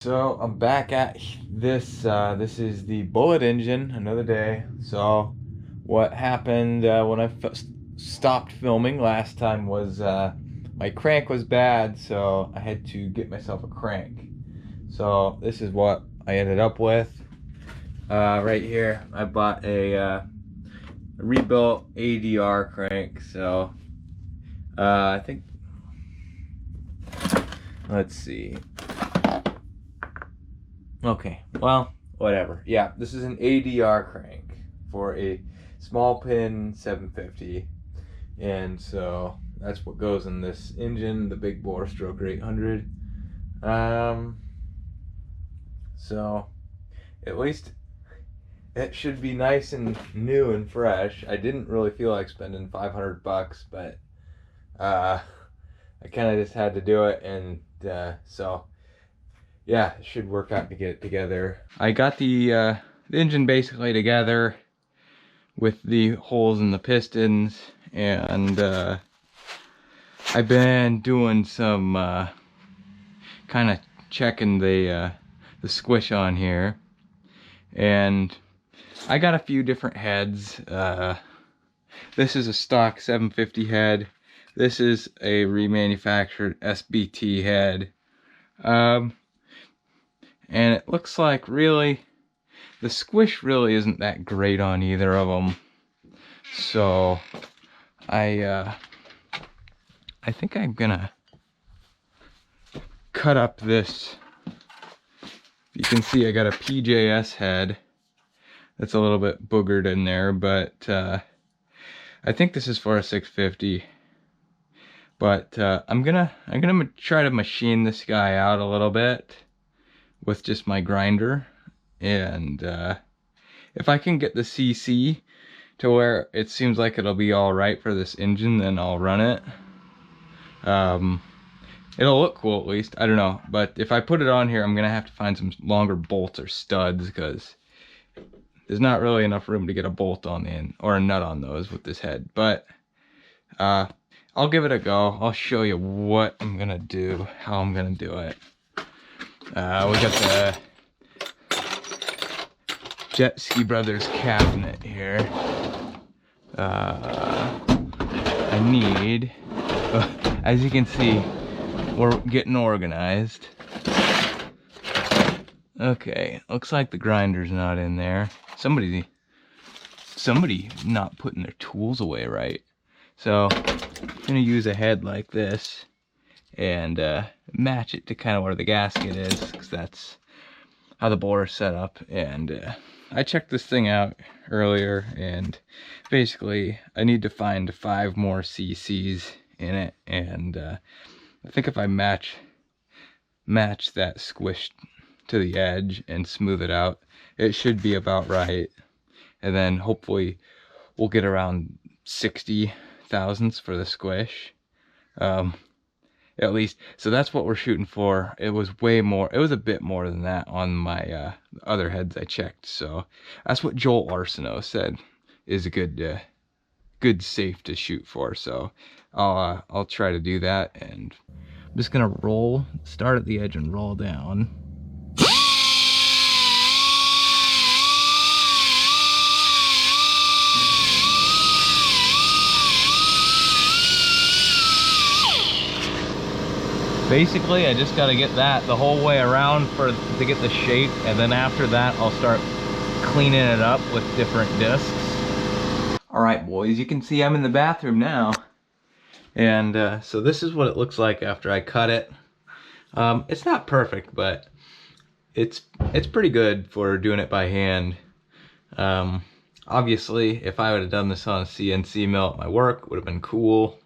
So I'm back at this. This is the Bullett engine. Another day. So what happened when I stopped filming last time was my crank was bad, so I had to get myself a crank. So this is what I ended up with. Right here, I bought a rebuilt ADR crank. So I think, let's see. Okay, well, whatever. Yeah, this is an ADR crank for a small pin 750. And so that's what goes in this engine, the big bore stroker 800. So at least it should be nice and new and fresh. I didn't really feel like spending $500, but I kind of just had to do it, and so yeah, it should work out to get it together. I got the engine basically together with the holes in the pistons, and I've been doing some kind of checking the squish on here, and I got a few different heads. This is a stock 750 head. This is a remanufactured SBT head. And it looks like really the squish really isn't that great on either of them. So I think I'm gonna cut up this. You can see I got a PJS head that's a little bit boogered in there, but I think this is for a 650. But I'm gonna try to machine this guy out a little bit with just my grinder, and if I can get the CC to where it seems like it'll be all right for this engine, then I'll run it. It'll look cool at least. I don't know, but if I put it on here, I'm gonna have to find some longer bolts or studs, because there's not really enough room to get a bolt on the end or a nut on those with this head. But I'll give it a go. I'll show you what I'm gonna do, how I'm gonna do it. We got the JetSki Brothers cabinet here. I need, as you can see, we're getting organized. Okay, looks like the grinder's not in there. Somebody not putting their tools away right. So I'm gonna use a head like this and match it to kind of where the gasket is, because that's how the bore is set up. And I checked this thing out earlier, and basically I need to find 5 more cc's in it, and I think if I match that squish to the edge and smooth it out, it should be about right. And then hopefully we'll get around 60 thousandths for the squish, at least. So that's what we're shooting for. It was way more, it was a bit more than that on my other heads I checked. So that's what Joel Arsenault said is a good safe to shoot for. So I'll try to do that, and I'm just gonna start at the edge and roll down. Basically, I just got to get that the whole way around to get the shape, and then after that I'll start cleaning it up with different discs. Alright boys, you can see I'm in the bathroom now, and so this is what it looks like after I cut it. It's not perfect, but it's pretty good for doing it by hand. Obviously, if I would have done this on a CNC mill at my work, it would have been cool.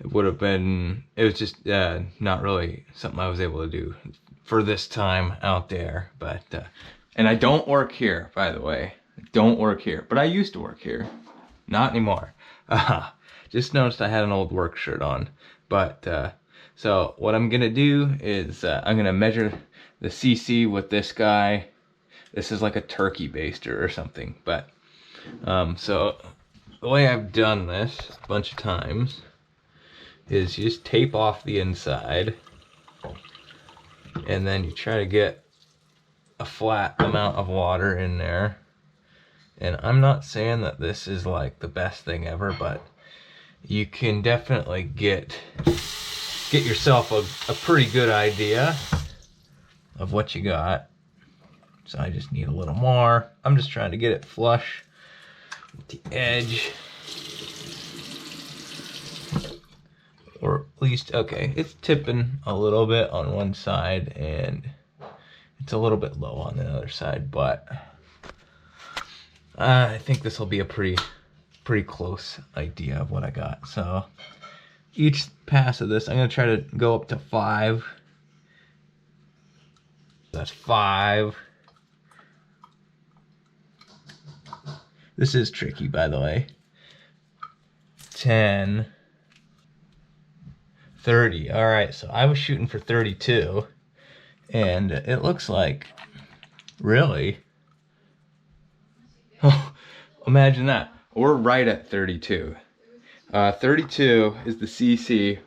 It was just not really something I was able to do for this time out there. But and I don't work here, by the way. I don't work here, but I used to work here. Not anymore. Just noticed I had an old work shirt on. But so what I'm gonna do is I'm gonna measure the CC with this guy. This is like a turkey baster or something. But so the way I've done this a bunch of times is you just tape off the inside, and then you try to get a flat amount of water in there. And I'm not saying that this is like the best thing ever, but you can definitely get yourself a pretty good idea of what you got. So I just need a little more. I'm just trying to get it flush with the edge. Or at least, okay, it's tipping a little bit on one side and it's a little bit low on the other side, but I think this will be a pretty close idea of what I got. So each pass of this, I'm gonna try to go up to 5. That's 5. This is tricky, by the way. 10, 30. All right, so I was shooting for 32, and it looks like, really, oh, imagine that. We're right at 32. 32 is the CC.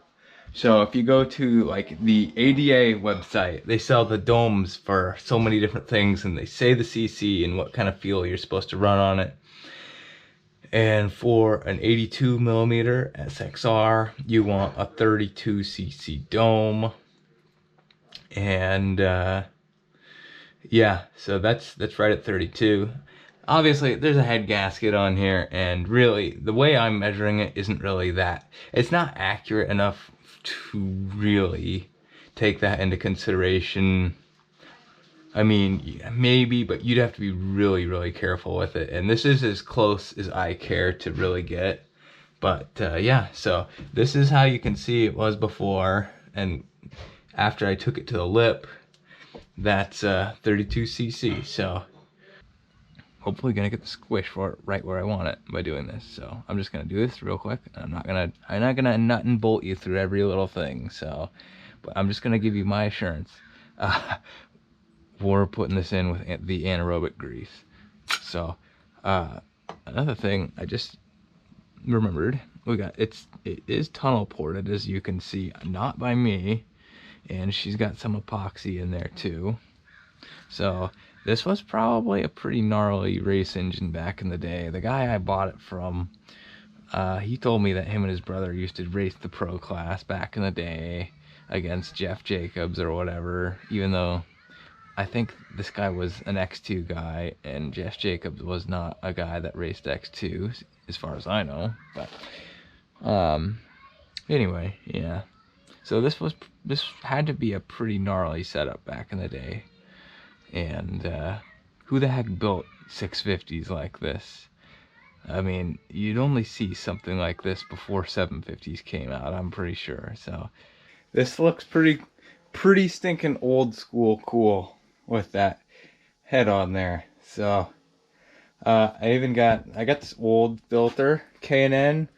So if you go to like the ADA website, they sell the domes for so many different things, and they say the CC and what kind of fuel you're supposed to run on it. And for an 82 millimeter SXR, you want a 32 cc dome. And yeah, so that's right at 32. Obviously, there's a head gasket on here, and really, the way I'm measuring it isn't really that. It's not accurate enough to really take that into consideration. I mean, maybe, but you'd have to be really careful with it. And this is as close as I care to really get. But yeah, so this is how you can see it was before. And after I took it to the lip, that's 32 cc. So hopefully gonna get the squish for it right where I want it by doing this. So I'm just gonna do this real quick. I'm not gonna nut and bolt you through every little thing. So, but I'm just gonna give you my assurance. We're putting this in with the anaerobic grease. So another thing I just remembered, it is tunnel ported, as you can see, not by me, and she's got some epoxy in there too. So this was probably a pretty gnarly race engine back in the day. The guy I bought it from, he told me that him and his brother used to race the pro class back in the day against Jeff Jacobs or whatever, even though I think this guy was an X2 guy, and Jeff Jacobs was not a guy that raced X2, as far as I know. But anyway, yeah. So this had to be a pretty gnarly setup back in the day. And who the heck built 650s like this? I mean, you'd only see something like this before 750s came out, I'm pretty sure. So this looks pretty stinking old school cool with that head on there. So I got this old filter, K&N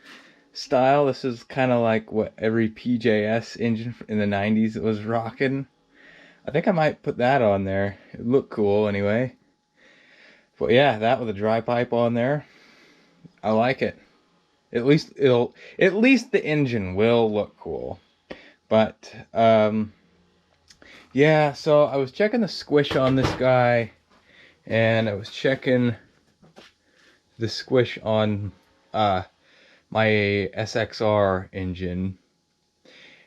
style. This is kind of like what every PJS engine in the 90s was rocking. I think I might put that on there. It looked cool anyway. But yeah, that with a dry pipe on there, I like it. At least the engine will look cool. But yeah, so I was checking the squish on this guy, and I was checking the squish on my SXR engine,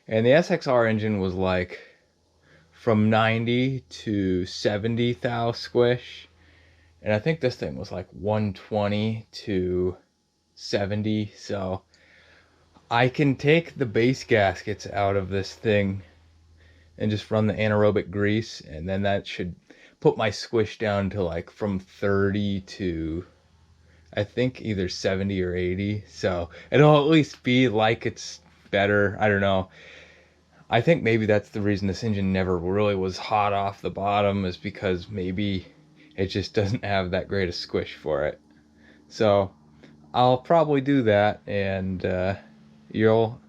and the SXR engine was like from 90 to 70 thou squish, and I think this thing was like 120 to 70. So I can take the base gaskets out of this thing and just run the anaerobic grease, and then that should put my squish down to like from 30 to I think either 70 or 80. So it'll at least be like it's better. I don't know. I think maybe that's the reason this engine never really was hot off the bottom, is because maybe it just doesn't have that great a squish for it. So I'll probably do that, and you'll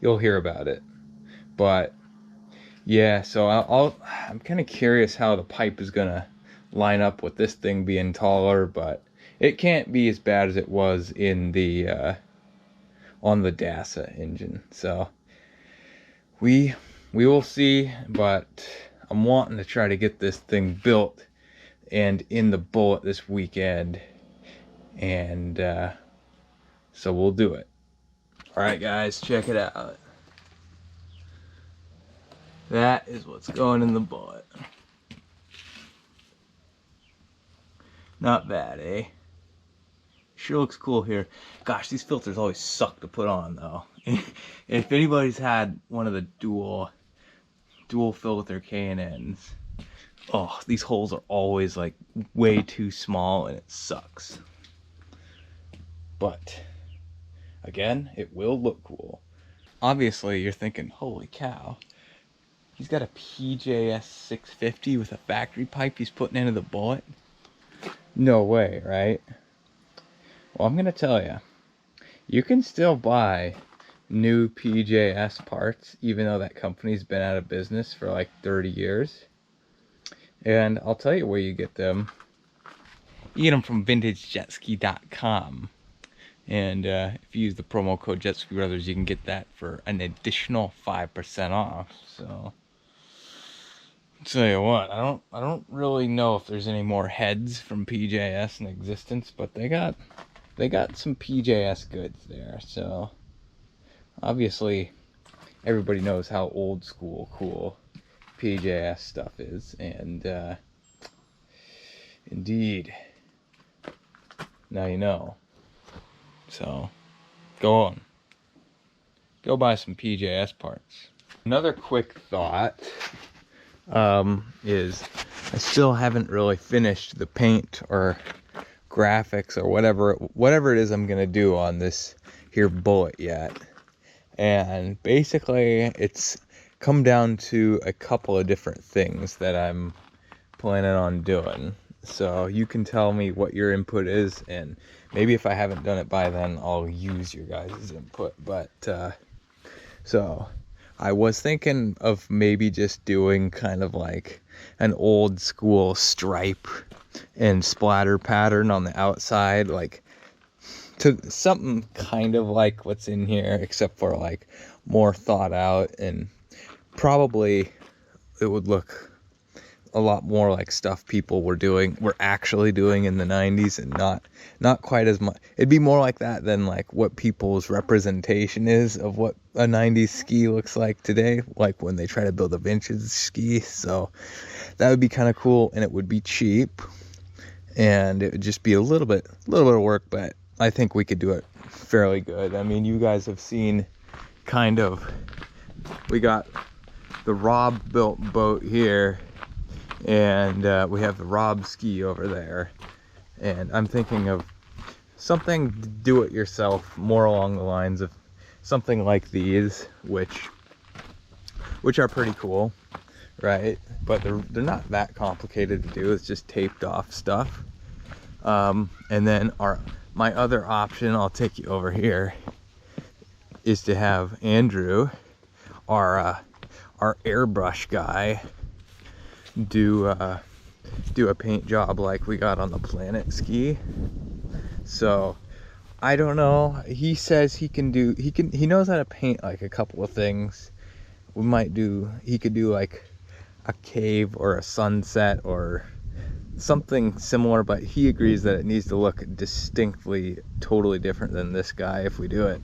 hear about it. But yeah, so I'm kind of curious how the pipe is gonna line up with this thing being taller, but it can't be as bad as it was in the on the DASA engine. So we will see, but I'm wanting to try to get this thing built and in the Bullett this weekend, and so we'll do it. All right, guys, check it out. That is what's going in the Bullett. Not bad, eh? Sure looks cool here. Gosh, these filters always suck to put on, though. If anybody's had one of the dual filter K&Ns, oh, these holes are always like way too small and it sucks. But again, it will look cool. Obviously, you're thinking, holy cow, he's got a PJS 650 with a factory pipe he's putting into the Bullett? No way, right? Well, I'm gonna tell you, you can still buy new PJS parts even though that company's been out of business for like 30 years. And I'll tell you where you get them. You get them from vintagejetski.com. And if you use the promo code JetSkibrothers, you can get that for an additional 5% off. So, I'll tell you what, I don't really know if there's any more heads from PJS in existence, but they got some PJS goods there. So, obviously, everybody knows how old school cool PJS stuff is, and indeed, now you know. So, go buy some PJS parts. Another quick thought is I still haven't really finished the paint or graphics or whatever it is I'm gonna do on this here Bullett yet. And basically it's come down to a couple of different things that I'm planning on doing. So you can tell me what your input is, and maybe if I haven't done it by then, I'll use your guys' input. But so I was thinking of maybe just doing kind of like an old school stripe and splatter pattern on the outside, like to something kind of like what's in here, except for like more thought out, and probably it would look a lot more like stuff people were actually doing in the 90s, and not quite as much. It'd be more like that than like what people's representation is of what a 90s ski looks like today, like when they try to build a vintage ski. So that would be kind of cool, and it would be cheap, and it would just be a little bit of work, but I think we could do it fairly good. I mean, you guys have seen kind of, we got the Rob built boat here, and we have the Rob ski over there, and I'm thinking of something do it yourself, more along the lines of something like these, which are pretty cool, right? But they're not that complicated to do. It's just taped off stuff. And then my other option, I'll take you over here, is to have Andrew, our airbrush guy, do a paint job like we got on the Planet ski. So I don't know, he says he knows how to paint like a couple of things. He could do like a cave or a sunset or something similar, but he agrees that it needs to look distinctly totally different than this guy if we do it.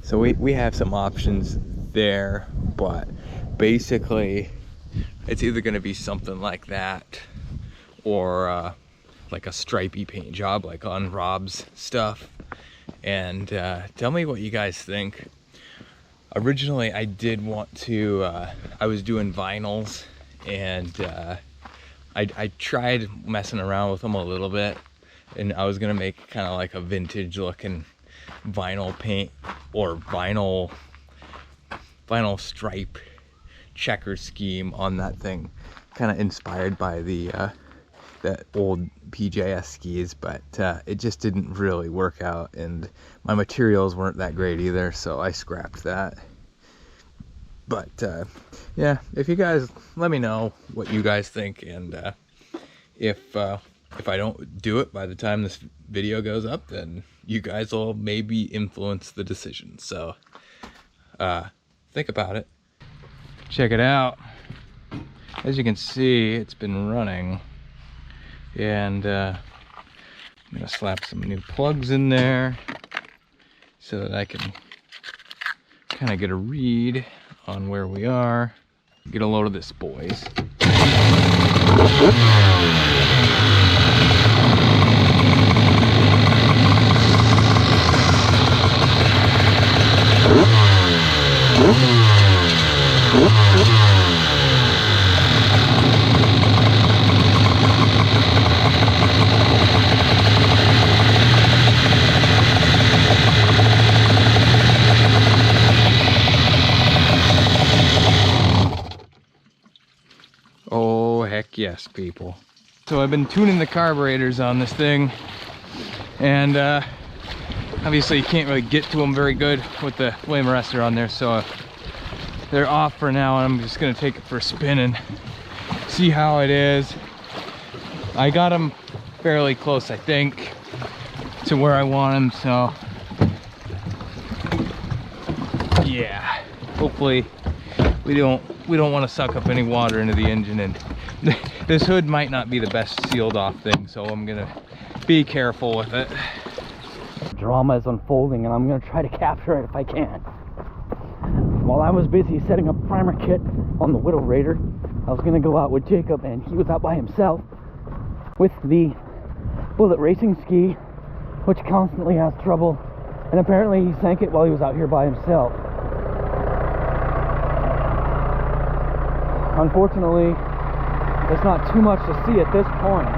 So we have some options there, but basically it's either going to be something like that or like a stripey paint job like on Rob's stuff. And tell me what you guys think. Originally I did want to, I was doing vinyls, and I tried messing around with them a little bit, and I was going to make kind of like a vintage looking vinyl paint or vinyl stripe checker scheme on that thing, kind of inspired by the old PJS skis, but it just didn't really work out, and my materials weren't that great either, so I scrapped that. But yeah, if you guys let me know what you guys think, and if I don't do it by the time this video goes up, then you guys will maybe influence the decision. So think about it. Check it out. as you can see, it's been running, and I'm gonna slap some new plugs in there so that I can kind of get a read on where we are. Get a load of this, boys. Oh, heck yes, people. So I've been tuning the carburetors on this thing, and obviously you can't really get to them very good with the flame arrestor on there, so they're off for now, and I'm just gonna take it for a spin and see how it is. I got them fairly close, I think, to where I want them, so yeah, hopefully we don't want to suck up any water into the engine, and this hood might not be the best sealed off thing, so I'm gonna be careful with it. Drama is unfolding, and I'm gonna try to capture it if I can. While I was busy setting up primer kit on the Widow Raider, I was gonna go out with Jacob, and he was out by himself with the Bullett racing ski, which constantly has trouble, and apparently he sank it while he was out here by himself. Unfortunately, there's not too much to see at this point.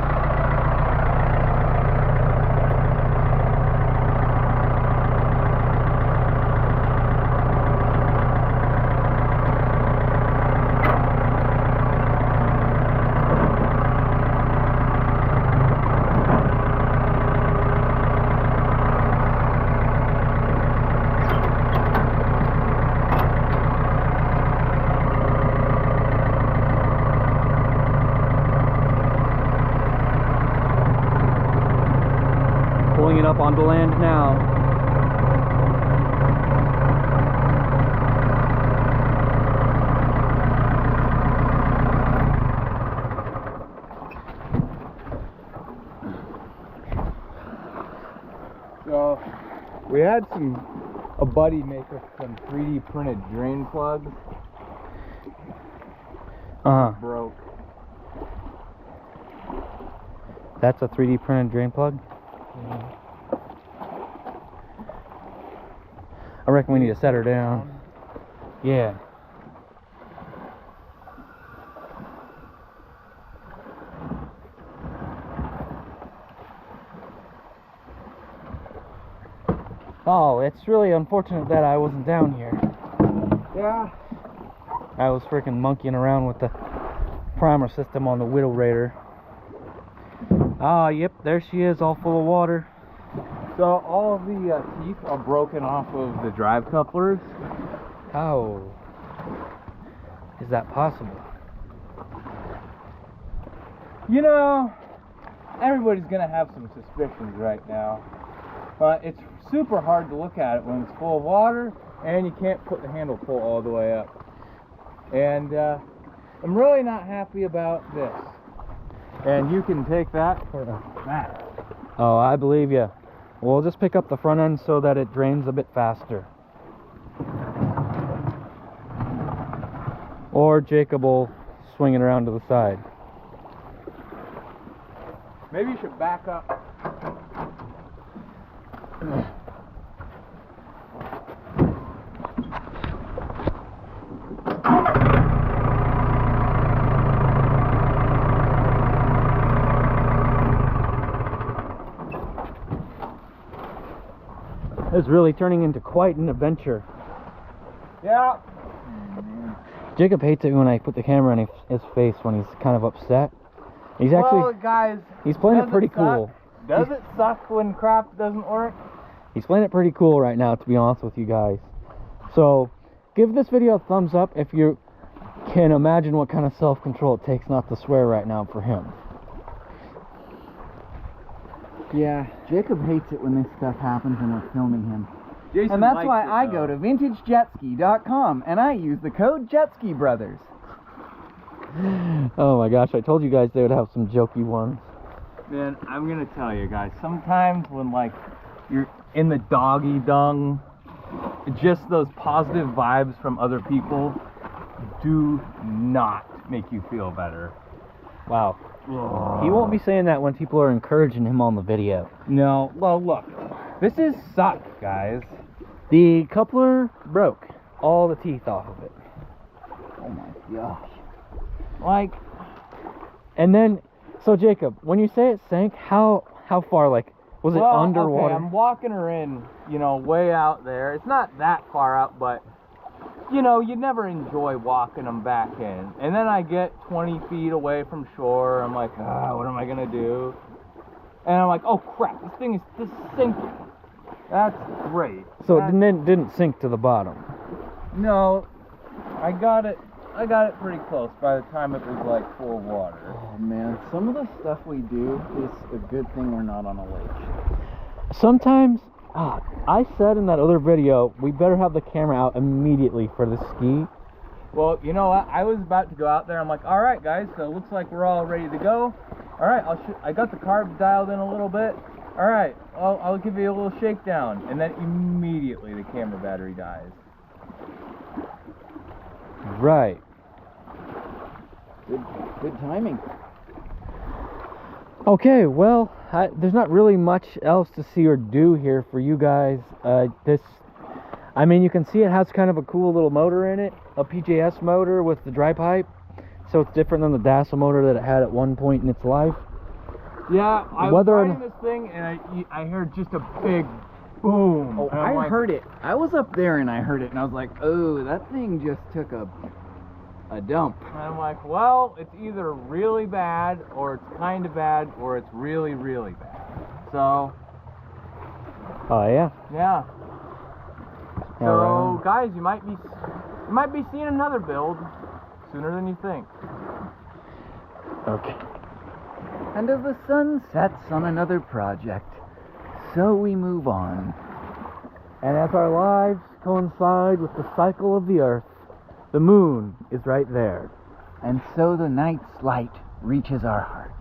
Pulling it up onto land now. So we had a buddy make us some 3D printed drain plugs. Broke. That's a 3D printed drain plug? I reckon we need to set her down. Yeah. Oh, it's really unfortunate that I wasn't down here. Yeah. I was freaking monkeying around with the primer system on the Widow Raider. Ah, yep, there she is, all full of water. So all of the teeth are broken off of the drive couplers. How is that possible? You know, everybody's gonna have some suspicions right now, but it's super hard to look at it when it's full of water and you can't put the handle pull all the way up. And I'm really not happy about this. And you can take that for that. Oh, I believe you. We'll just pick up the front end so that it drains a bit faster. Or Jacob will swing it around to the side. Maybe you should back up. It's really turning into quite an adventure. Yeah. Jacob hates it when I put the camera in his face when he's kind of upset. He's actually, well, guys, he's playing it pretty cool. Does it suck when crap doesn't work? He's playing it pretty cool right now, to be honest with you guys. So, give this video a thumbs up if you can imagine what kind of self-control it takes not to swear right now for him. Yeah, Jacob hates it when this stuff happens and we're filming him. Jason And that's likes why it, I though. go to vintagejetski.com and I use the code JetSkibrothers. Oh my gosh, I told you guys they would have some jokey ones. Man, I'm gonna tell you guys, sometimes when like you're in the doggy dung, just those positive vibes from other people do not make you feel better. Wow. He won't be saying that when people are encouraging him on the video. No, well look, this is sucks, guys. The coupler broke all the teeth off of it. Oh my gosh. Like, and then, so Jacob, when you say it sank, how far, like, was it underwater? Okay, I'm walking her in, you know, way out there. It's not that far out, but, you know, you never enjoy walking them back in. And then I get 20 feet away from shore. I'm like, what am I going to do? And I'm like, oh, crap, this thing is just sinking. That's great. So it didn't sink to the bottom? No, I got it pretty close by the time it was like full of water. Oh man, some of the stuff we do is a good thing we're not on a lake. Sometimes, I said in that other video, we better have the camera out immediately for the ski. Well, you know what? I was about to go out there. I'm like, all right, guys, so it looks like we're all ready to go. All right, I got the carb dialed in a little bit. All right, I'll give you a little shakedown. And then immediately the camera battery dies. Right. Good timing. Okay, well, there's not really much else to see or do here for you guys. I mean, you can see it has kind of a cool little motor in it, a PJS motor with the dry pipe. So it's different than the DASA motor that it had at one point in its life. Yeah, I was riding this thing and I heard just a big boom. Oh, I heard it. I was up there and I heard it and I was like, oh, that thing just took a dump. And I'm like, well, it's either really bad or it's kind of bad or it's really, really bad. So. Oh yeah. Yeah. So right. guys, you might be seeing another build sooner than you think. Okay. And as the sun sets on another project, so we move on. And as our lives coincide with the cycle of the earth, the moon is right there. And so the night's light reaches our hearts.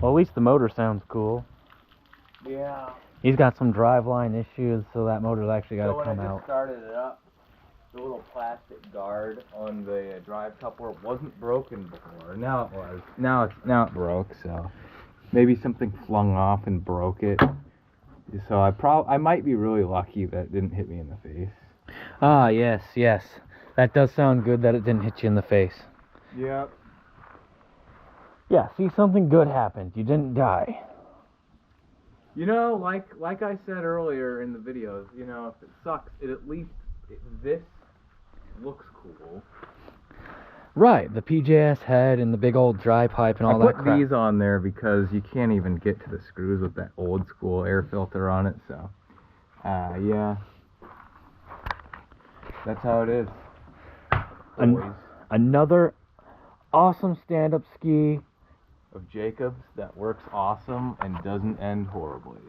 Well, at least the motor sounds cool. Yeah. He's got some driveline issues, so that motor's actually got to come When I out. just started it up, the little plastic guard on the drive coupler wasn't broken before. Now it was. Now it broke. So maybe something flung off and broke it. So I might be really lucky that it didn't hit me in the face. Ah, yes. That does sound good that it didn't hit you in the face. Yep. Yeah, see, something good happened. You didn't die. You know, like I said earlier in the videos, you know, if it sucks, this looks cool. Right, the PJS head and the big old dry pipe and all that crap. I put these on there because you can't even get to the screws with that old school air filter on it, so yeah. That's how it is. Another awesome stand-up ski of Jacob's that works awesome and doesn't end horribly.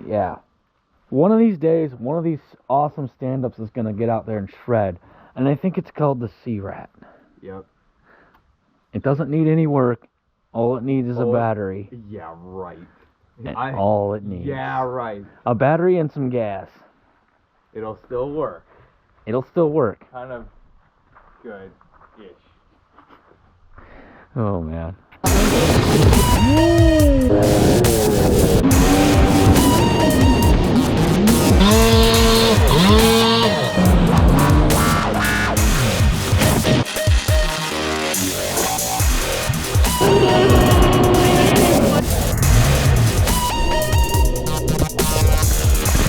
Yeah. One of these days, one of these awesome stand-ups is going to get out there and shred. And I think it's called the Sea Rat. Yep. It doesn't need any work. All it needs is a battery. Yeah, right. And all it needs. Yeah, right. A battery and some gas. It'll still work. It'll still work. Kind of good-ish. Oh, man.